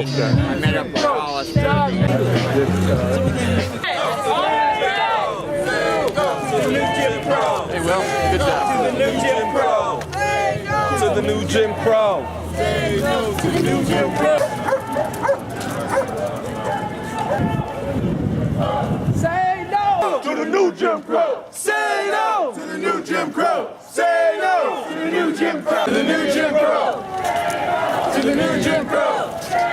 Okay. I met up with Hollis. Hey, Will, good job. To the new Jim Crow. To the new Jim Crow. Say no to the new Jim Crow. Say no To the new Jim Crow. Say no To the new Jim Crow. Say no To the new Jim Crow. To the new Jim Crow. To the new Jim Crow. Say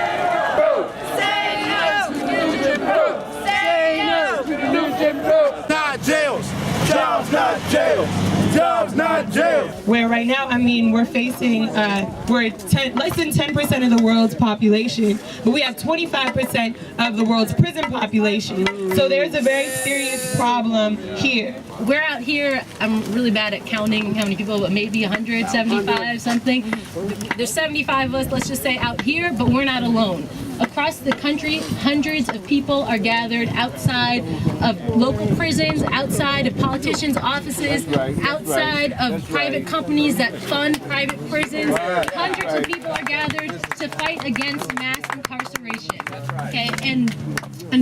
no to the new Jim Crow. Say no to the new Jim Crow. Not jails. Jobs, not jails. Jobs, not jails. Where right now, I mean, we're facing, we're less than 10% of the world's population, but we have 25% of the world's prison population. So there's a very serious problem here. We're out here, I'm really bad at counting how many people, but maybe 175 something. There's 75 of us, let's just say, out here, but we're not alone. Across the country, hundreds of people are gathered outside of local prisons, outside of politicians' offices, outside of private companies that fund private prisons. Hundreds of people are gathered to fight against mass incarceration. Okay, and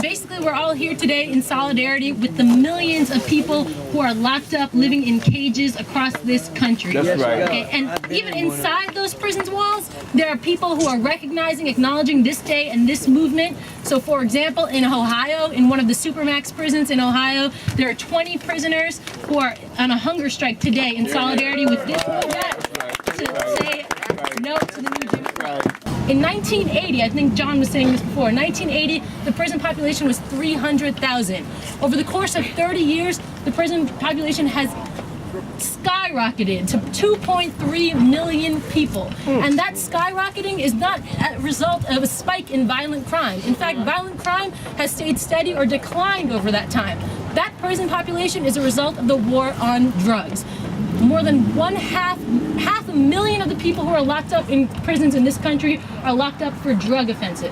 basically we're all here today in solidarity with the millions of people who are locked up, living in cages across this country. That's right. Okay, and even inside those prisons walls, there are people who are recognizing, acknowledging this day and this movement. So for example, in Ohio, in one of the Supermax prisons in Ohio, there are 20 prisoners who are on a hunger strike today in solidarity with this movement to say no to the new Jim Crow. In 1980, I think John was saying this before, in 1980, the prison population was 300,000. Over the course of 30 years, the prison population has skyrocketed to 2.3 million people. And that skyrocketing is not a result of a spike in violent crime. In fact, violent crime has stayed steady or declined over that time. That prison population is a result of the war on drugs. More than half a million of the people who are locked up in prisons in this country are locked up for drug offenses.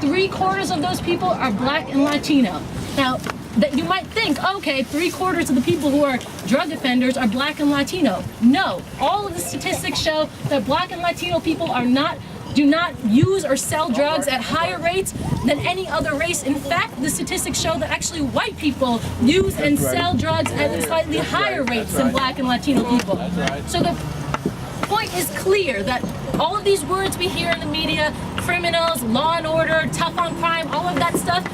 3/4 of those people are Black and Latino. Now, that you might think, okay, 3/4 of the people who are drug offenders are Black and Latino. No, all of the statistics show that Black and Latino people do not use or sell drugs at higher rates than any other race. In fact, the statistics show that actually white people use and sell drugs at slightly higher rates than Black and Latino people. So the point is clear that all of these words we hear in the media, criminals, law and order, tough on crime, all of that stuff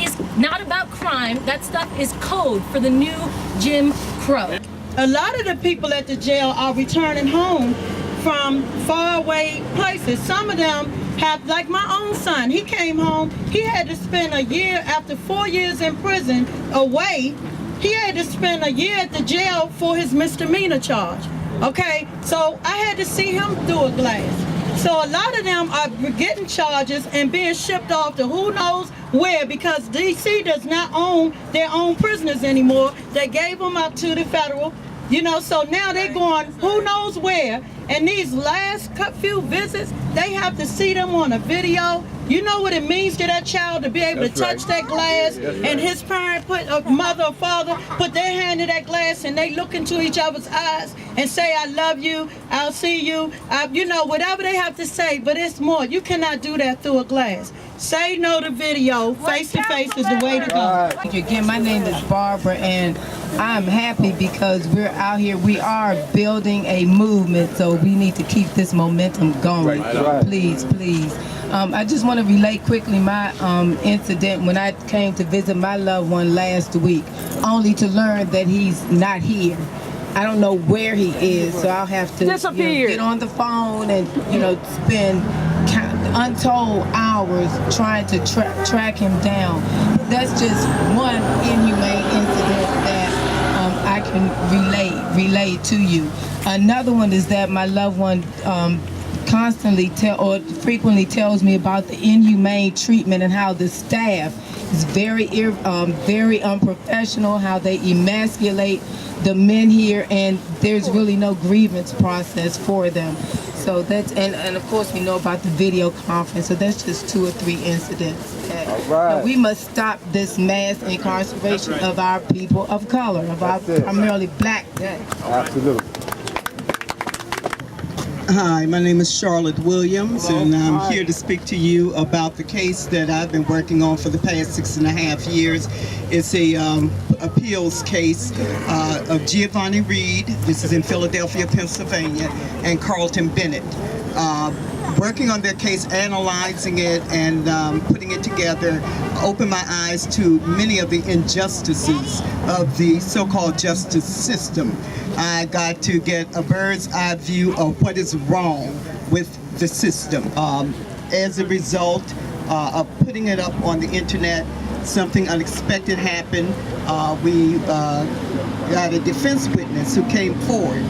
is not about crime. That stuff is code for the new Jim Crow. A lot of the people at the jail are returning home from faraway places. Some of them have, like my own son, he came home, he had to spend a year, after 4 years in prison away, he had to spend a year at the jail for his misdemeanor charge. Okay, so I had to see him through a glass. So a lot of them are getting charges and being shipped off to who knows where, because DC does not own their own prisoners anymore. They gave them up to the federal, you know, so now they're going who knows where. And these last few visits, they have to see them on a video. You know what it means to that child to be able to touch that glass, and his parent, mother or father, put their hand in that glass and they look into each other's eyes and say, I love you, I'll see you, you know, whatever they have to say, but it's more. You cannot do that through a glass. Say no to video, face to face is the way to go. Again, my name is Barbara, and I'm happy because we're out here. We are building a movement, so we need to keep this momentum going. Please, please. I just want to relate quickly my incident when I came to visit my loved one last week, only to learn that he's not here. I don't know where he is, so I'll have to get on the phone and spend untold hours trying to track him down. That's just one inhumane incident that I can relate to you. Another one is that my loved one frequently tells me about the inhumane treatment and how the staff is very unprofessional, how they emasculate the men here, and there's really no grievance process for them. So that's, and of course we know about the video conference, so that's just 2 or 3 incidents. We must stop this mass incarceration of our people of color, of our primarily Black. Absolutely. Hi, my name is Charlotte Williams, and I'm here to speak to you about the case that I've been working on for the past 6.5 years. It's a appeals case of Giovanni Reed. This is in Philadelphia, Pennsylvania, and Carlton Bennett. Working on their case, analyzing it, and putting it together, opened my eyes to many of the injustices of the so-called justice system. I got to get a bird's eye view of what is wrong with the system. As a result of putting it up on the internet, something unexpected happened. We got a defense witness who came forward.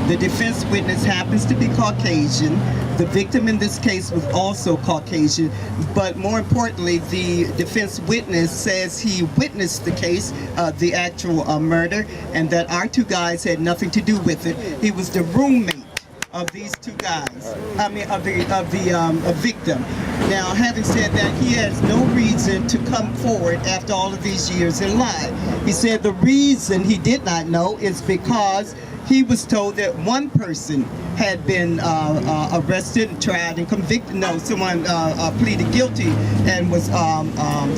The defense witness happens to be Caucasian. The victim in this case was also Caucasian, but more importantly, the defense witness says he witnessed the case, the actual murder, and that our two guys had nothing to do with it. He was the roommate of these two guys, of the victim. Now, having said that, he has no reason to come forward after all of these years and lie. He said the reason he did not know is because he was told that one person had been arrested and tried and convicted. No, someone pleaded guilty and was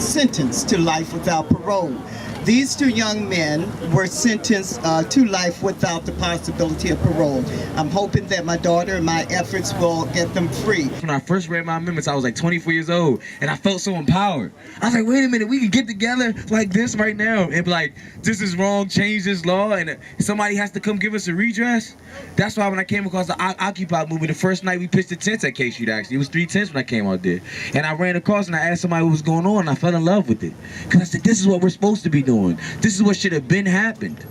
sentenced to life without parole. These two young men were sentenced to life without the possibility of parole. I'm hoping that my daughter and my efforts will get them free. When I first read my amendments, I was like 24 years old, and I felt so empowered. I was like, wait a minute, we can get together like this right now and be like, this is wrong, change this law, and somebody has to come give us a redress. That's why when I came across the Occupy movement, the first night we pitched the tents at K Street, actually. It was 3 tents when I came out there. And I ran across and I asked somebody what was going on, and I fell in love with it. Because I said, this is what we're supposed to be doing. This is what should have been happened.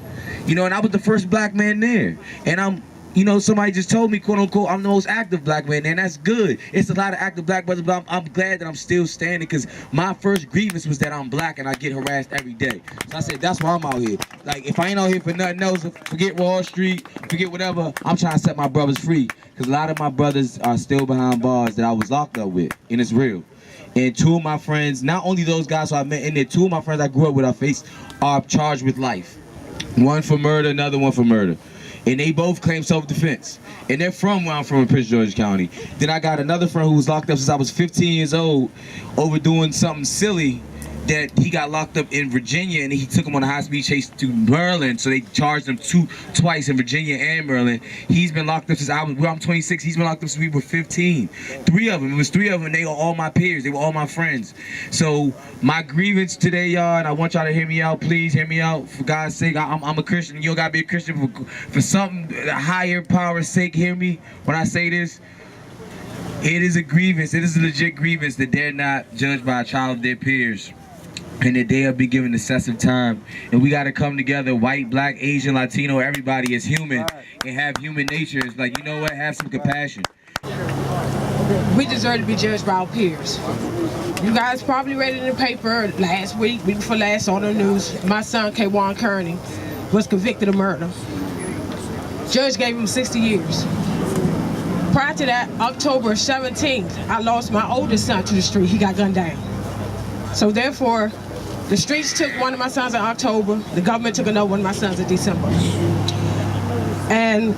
You know, and I was the first black man there. And you know, somebody just told me, quote unquote, I'm the most active black man, and that's good. It's a lot of active black brothers, but I'm glad that I'm still standing, because my first grievance was that I'm black and I get harassed every day. So I said, that's why I'm out here. Like, if I ain't out here for nothing else, forget Wall Street, forget whatever, I'm trying to set my brothers free. Because a lot of my brothers are still behind bars that I was locked up with, and it's real. And 2 of my friends, not only those guys who I met in there, 2 of my friends I grew up with are charged with life. One for murder, another one for murder. And they both claim self-defense. And they're from where I'm from in Prince George's County. Then I got another friend who was locked up since I was 15 years old over doing something silly, that he got locked up in Virginia, and he took him on a high-speed chase to Maryland, so they charged him twice in Virginia and Maryland. He's been locked up since I'm 26. He's been locked up since we were 15. 3 of them. It was 3 of them, and they were all my peers. They were all my friends. So my grievance today, y'all, and I want y'all to hear me out. Please hear me out. For God's sake, I'm a Christian. You don't gotta be a Christian for something, a higher power's sake. Hear me when I say this. It is a grievance. It is a legit grievance that they're not judged by a child of their peers, and that they'll be given excessive time. And we got to come together, white, black, Asian, Latino, everybody is human and have human nature. It's like, you know what, have some compassion. We deserve to be judged by our peers. You guys probably read it in the paper last week before last, on the news. My son, Kwan Kearney, was convicted of murder. Judge gave him 60 years. Prior to that, October 17th, I lost my oldest son to the street. He got gunned down. So therefore, the streets took one of my sons in October. The government took another one of my sons in December. And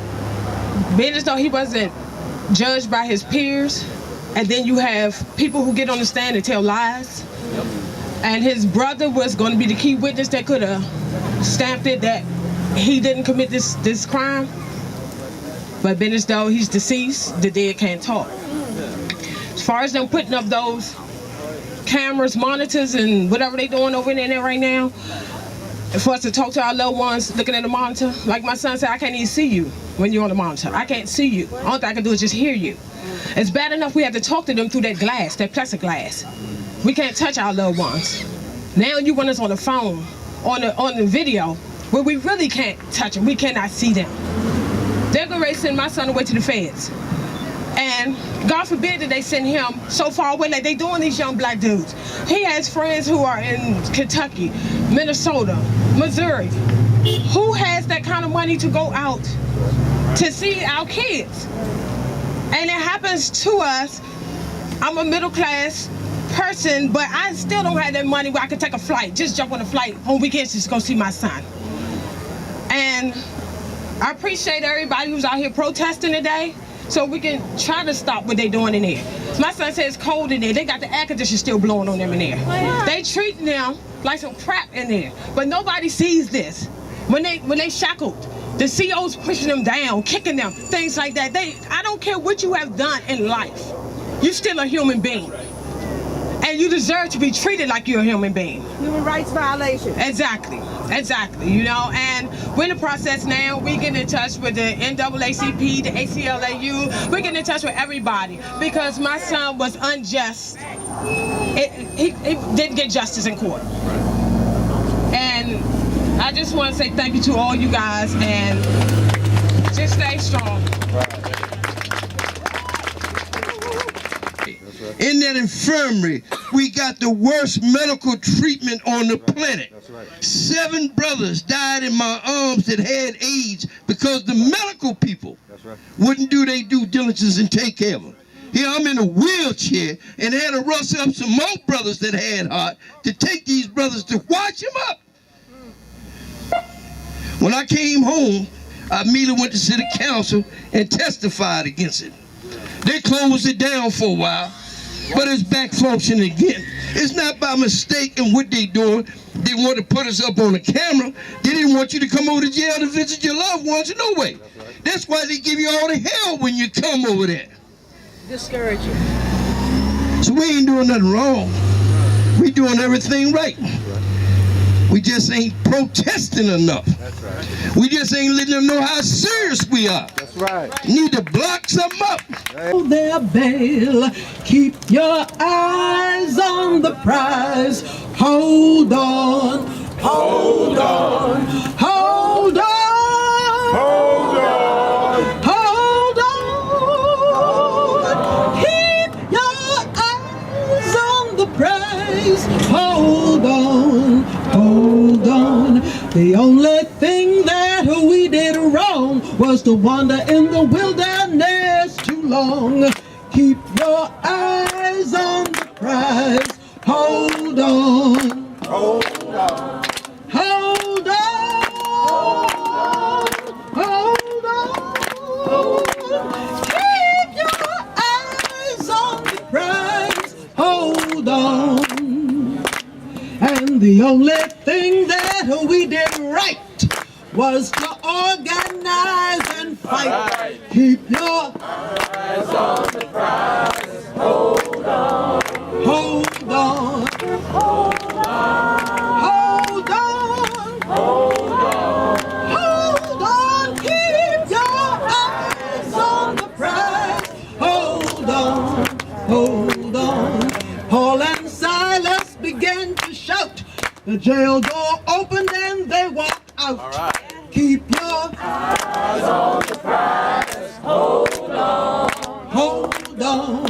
being as though he wasn't judged by his peers, and then you have people who get on the stand and tell lies. And his brother was going to be the key witness that could have stamped it that he didn't commit this crime. But being as though he's deceased, the dead can't talk. As far as them putting up those cameras, monitors, and whatever they doing over in there right now, for us to talk to our loved ones looking at the monitor, like my son said, I can't even see you when you're on the monitor. I can't see you. All I can do is just hear you. It's bad enough we have to talk to them through that glass, that plexiglass. We can't touch our loved ones. Now you want us on the phone, on the video, where we really can't touch them. We cannot see them. They're going to send my son away to the feds. And God forbid that they send him so far away like they doing these young black dudes. He has friends who are in Kentucky, Minnesota, Missouri. Who has that kind of money to go out to see our kids? And it happens to us. I'm a middle class person, but I still don't have that money where I can take a flight, just jump on a flight on weekends just go see my son. And I appreciate everybody who's out here protesting today. so we can try to stop what they're doing in there. My son says it's cold in there. They got the air conditioner still blowing on them in there. They treating them like some crap in there, but nobody sees this. When they shackled, the CO's pushing them down, kicking them, things like that. I don't care what you have done in life. You're still a human being. And you deserve to be treated like you're a human being. Human rights violation. Exactly, you know, and we're in the process now. We get in touch with the NAACP, the ACLAU. We're getting in touch with everybody because my son was unjust. He didn't get justice in court. And I just want to say thank you to all you guys and just stay strong. In that infirmary, we got the worst medical treatment on the planet. 7 brothers died in my arms that had AIDS because the medical people wouldn't do their due diligence and take care of them. Here I'm in a wheelchair and had to rustle up some more brothers that had heart to take these brothers to watch them up. When I came home, I immediately went to city council and testified against it. They closed it down for a while, but it's back functioning again. It's not by mistake in what they doing. They want to put us up on the camera. They didn't want you to come over to jail to visit your loved ones, no way. That's why they give you all the hell when you come over there. Discourage you. So we ain't doing nothing wrong. We doing everything right. We just ain't protesting enough. That's right. We just ain't letting them know how serious we are. That's right. Need to block something up. Hold their bail. Keep your eyes on the prize. Hold on. Hold on. Hold on. Hold on. Hold on. Keep your eyes on the prize. Hold on. Hold on. The only thing that we did wrong was to wander in the wilderness too long. Keep your eyes on the prize. Hold on. Hold on. Hold on. Hold on. Keep your eyes on the prize. Hold on. And the only thing that we did right was to organize and fight. Keep your eyes on the prize. Hold on. Hold on. Hold on. Hold on. Hold on. Hold on. Keep your eyes on the prize. Hold on. Hold on. Paul and Silas began to shout. The jail door opened and they walked out. All right. Keep your eyes on the prize. Hold on. Hold on.